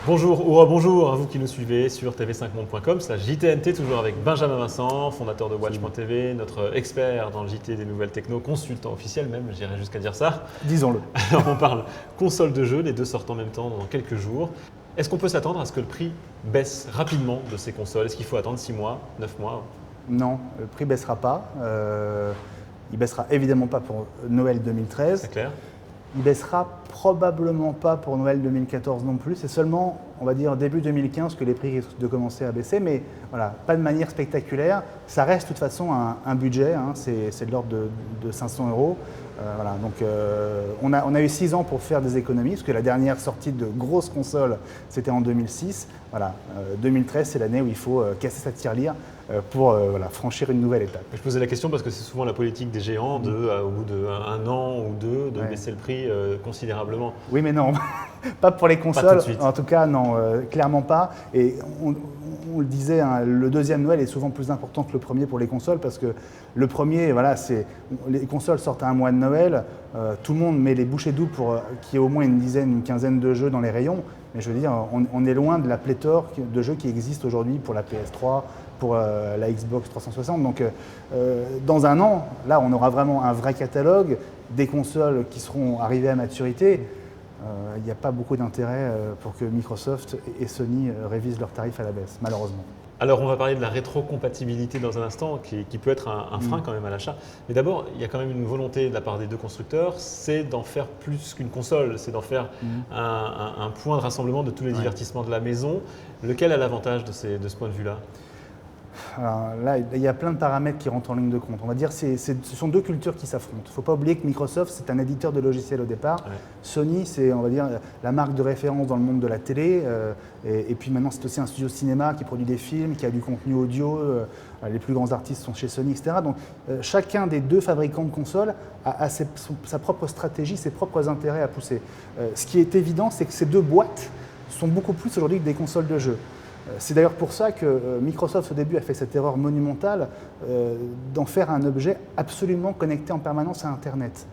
Bonjour ou bonjour à vous qui nous suivez sur tv5monde.com/JTNT, toujours avec Benjamin Vincent, fondateur de Watch.tv, notre expert dans le JT des nouvelles techno, consultant officiel même, j'irais jusqu'à dire ça. Disons-le. Alors on parle console de jeu, les deux sortent en même temps dans quelques jours. Est-ce qu'on peut s'attendre à ce que le prix baisse rapidement de ces consoles? Est-ce qu'il faut attendre 6 mois, 9 mois? Non, le prix ne baissera pas. Il baissera évidemment pas pour Noël 2013. C'est clair? Il baissera probablement pas pour Noël 2014 non plus. C'est seulement, on va dire, début 2015 que les prix risquent de commencer à baisser. Mais voilà, pas de manière spectaculaire. Ça reste de toute façon un budget. Hein, c'est de l'ordre de 500 €. Voilà, donc on a eu 6 ans pour faire des économies, parce que la dernière sortie de grosse console, c'était en 2006. Voilà, 2013, c'est l'année où il faut casser sa tirelire pour franchir une nouvelle étape. Je posais la question parce que c'est souvent la politique des géants au bout d'un an ou deux, de baisser le prix considérablement. Oui, mais non, pas pour les consoles. Pas tout de suite. En tout cas, non, clairement pas. Et on le disait, hein, le deuxième Noël est souvent plus important que le premier pour les consoles, parce que le premier, voilà, les consoles sortent à un mois de Noël, tout le monde met les bouchées doubles pour qu'il y ait au moins une quinzaine de jeux dans les rayons. Mais je veux dire, on est loin de la pléthore de jeux qui existent aujourd'hui pour la PS3, pour la Xbox 360. Donc dans un an, là, on aura vraiment un vrai catalogue, des consoles qui seront arrivées à maturité. Il n'y a pas beaucoup d'intérêt pour que Microsoft et Sony révisent leurs tarifs à la baisse, malheureusement. Alors on va parler de la rétrocompatibilité dans un instant, qui peut être un frein quand même à l'achat. Mais d'abord, il y a quand même une volonté de la part des deux constructeurs, c'est d'en faire plus qu'une console, c'est d'en faire un point de rassemblement de tous les divertissements de la maison. Lequel a l'avantage de ce point de vue-là? Alors là, il y a plein de paramètres qui rentrent en ligne de compte. On va dire que ce sont deux cultures qui s'affrontent. Il ne faut pas oublier que Microsoft, c'est un éditeur de logiciels au départ. Ouais. Sony, c'est, on va dire, la marque de référence dans le monde de la télé. Et puis maintenant, c'est aussi un studio cinéma qui produit des films, qui a du contenu audio. Les plus grands artistes sont chez Sony, etc. Donc chacun des deux fabricants de consoles a sa propre stratégie, ses propres intérêts à pousser. Ce qui est évident, c'est que ces deux boîtes sont beaucoup plus aujourd'hui que des consoles de jeux. C'est d'ailleurs pour ça que Microsoft au début a fait cette erreur monumentale d'en faire un objet absolument connecté en permanence à Internet.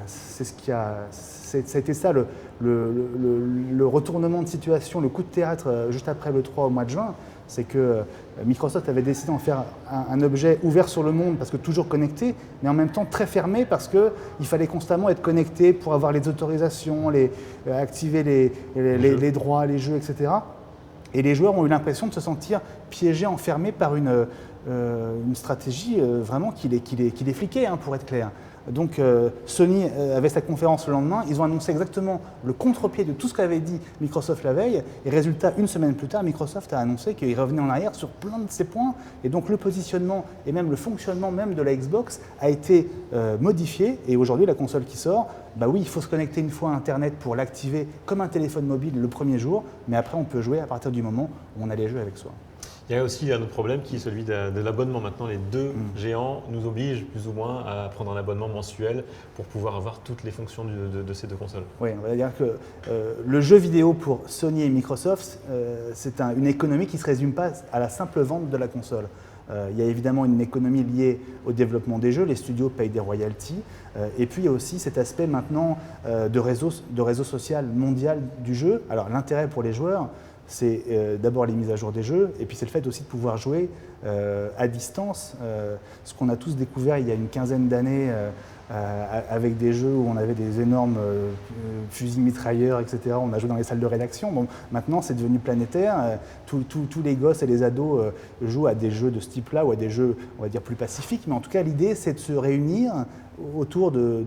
Ça a été ça le retournement de situation, le coup de théâtre juste après le 3 au mois de juin. C'est que Microsoft avait décidé d'en faire un objet ouvert sur le monde parce que toujours connecté, mais en même temps très fermé parce qu'il fallait constamment être connecté pour avoir les autorisations, activer les droits, les jeux, etc. Et les joueurs ont eu l'impression de se sentir piégés, enfermés par une stratégie vraiment qui les fliquait, hein, pour être clair. Donc Sony avait sa conférence le lendemain, ils ont annoncé exactement le contre-pied de tout ce qu'avait dit Microsoft la veille, et résultat, une semaine plus tard, Microsoft a annoncé qu'il revenait en arrière sur plein de ces points, et donc le positionnement et même le fonctionnement même de la Xbox a été modifié, et aujourd'hui la console qui sort, bah oui, il faut se connecter une fois à Internet pour l'activer comme un téléphone mobile le premier jour, mais après on peut jouer à partir du moment où on a les jeux avec soi. Il y a aussi un autre problème qui est celui de l'abonnement. Maintenant, les deux géants nous obligent plus ou moins à prendre un abonnement mensuel pour pouvoir avoir toutes les fonctions de ces deux consoles. Oui, on va dire que le jeu vidéo pour Sony et Microsoft, c'est une économie qui ne se résume pas à la simple vente de la console. Il y a évidemment une économie liée au développement des jeux, les studios payent des royalties, et puis il y a aussi cet aspect maintenant de réseau social mondial du jeu. Alors l'intérêt pour les joueurs, c'est d'abord les mises à jour des jeux, et puis c'est le fait aussi de pouvoir jouer à distance, ce qu'on a tous découvert il y a une quinzaine d'années avec des jeux où on avait des énormes fusils mitrailleurs, etc. On a joué dans les salles de rédaction. Bon, maintenant, c'est devenu planétaire. Tous les gosses et les ados jouent à des jeux de ce type-là ou à des jeux, on va dire, plus pacifiques. Mais en tout cas, l'idée, c'est de se réunir autour de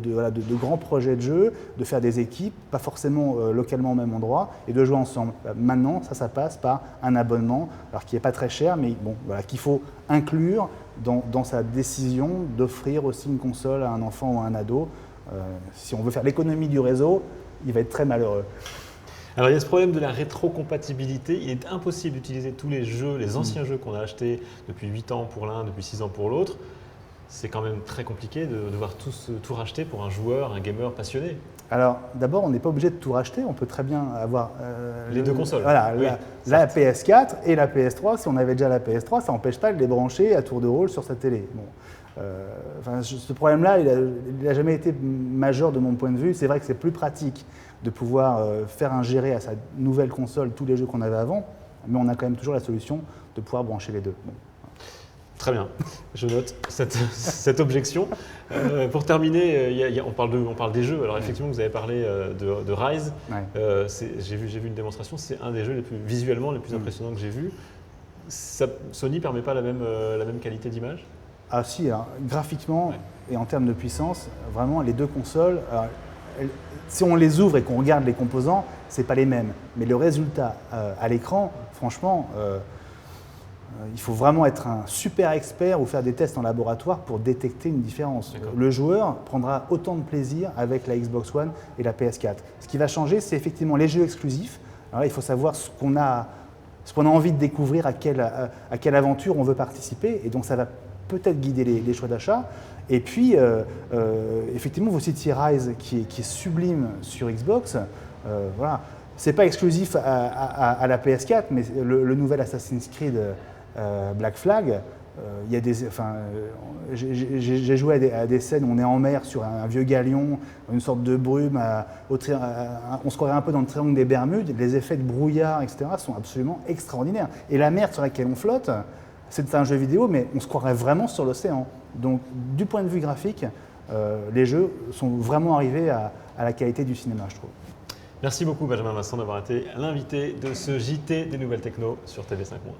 grands projets de jeux, de faire des équipes, pas forcément localement au même endroit, et de jouer ensemble. Maintenant, ça passe par un abonnement, alors qui n'est pas très cher, mais bon, voilà, qu'il faut inclure dans sa décision d'offrir aussi une console à un enfant ou à un ado. Si on veut faire l'économie du réseau, il va être très malheureux. Alors il y a ce problème de la rétrocompatibilité. Il est impossible d'utiliser tous les jeux, les anciens jeux qu'on a achetés depuis 8 ans pour l'un, depuis 6 ans pour l'autre. C'est quand même très compliqué de devoir tout racheter pour un joueur, un gamer passionné. Alors d'abord, on n'est pas obligé de tout racheter, on peut très bien avoir les deux consoles. Voilà, oui, la PS4 et la PS3. Si on avait déjà la PS3, ça n'empêche pas de les brancher à tour de rôle sur sa télé. Bon. Ce problème-là, il n'a jamais été majeur de mon point de vue. C'est vrai que c'est plus pratique de pouvoir faire ingérer à sa nouvelle console tous les jeux qu'on avait avant, mais on a quand même toujours la solution de pouvoir brancher les deux. Bon. Très bien, je note cette objection. Pour terminer, on parle des jeux. Alors effectivement, vous avez parlé de Rise. Ouais. J'ai vu une démonstration, c'est un des jeux visuellement les plus impressionnants que j'ai vu. Sony ne permet pas la même qualité d'image? Ah si, alors, graphiquement et en termes de puissance, vraiment les deux consoles, si on les ouvre et qu'on regarde les composants, c'est pas les mêmes. Mais le résultat à l'écran, franchement, il faut vraiment être un super expert ou faire des tests en laboratoire pour détecter une différence. Le joueur prendra autant de plaisir avec la Xbox One et la PS4. Ce qui va changer, c'est effectivement les jeux exclusifs. Alors là, il faut savoir ce qu'on a envie de découvrir, à quelle aventure on veut participer. Et donc, ça va peut-être guider les choix d'achat. Et puis, effectivement, vous citiez Rise, qui est sublime sur Xbox. Voilà. C'est pas exclusif à la PS4, mais le nouvel Assassin's Creed Black Flag, il y a j'ai joué à des scènes où on est en mer sur un vieux galion, une sorte de brume, on se croirait un peu dans le triangle des Bermudes, les effets de brouillard, etc. sont absolument extraordinaires. Et la mer sur laquelle on flotte, c'est un jeu vidéo, mais on se croirait vraiment sur l'océan. Donc du point de vue graphique, les jeux sont vraiment arrivés à la qualité du cinéma, je trouve. Merci beaucoup Benjamin Vincent d'avoir été l'invité de ce JT des Nouvelles Techno sur TV5 Monde.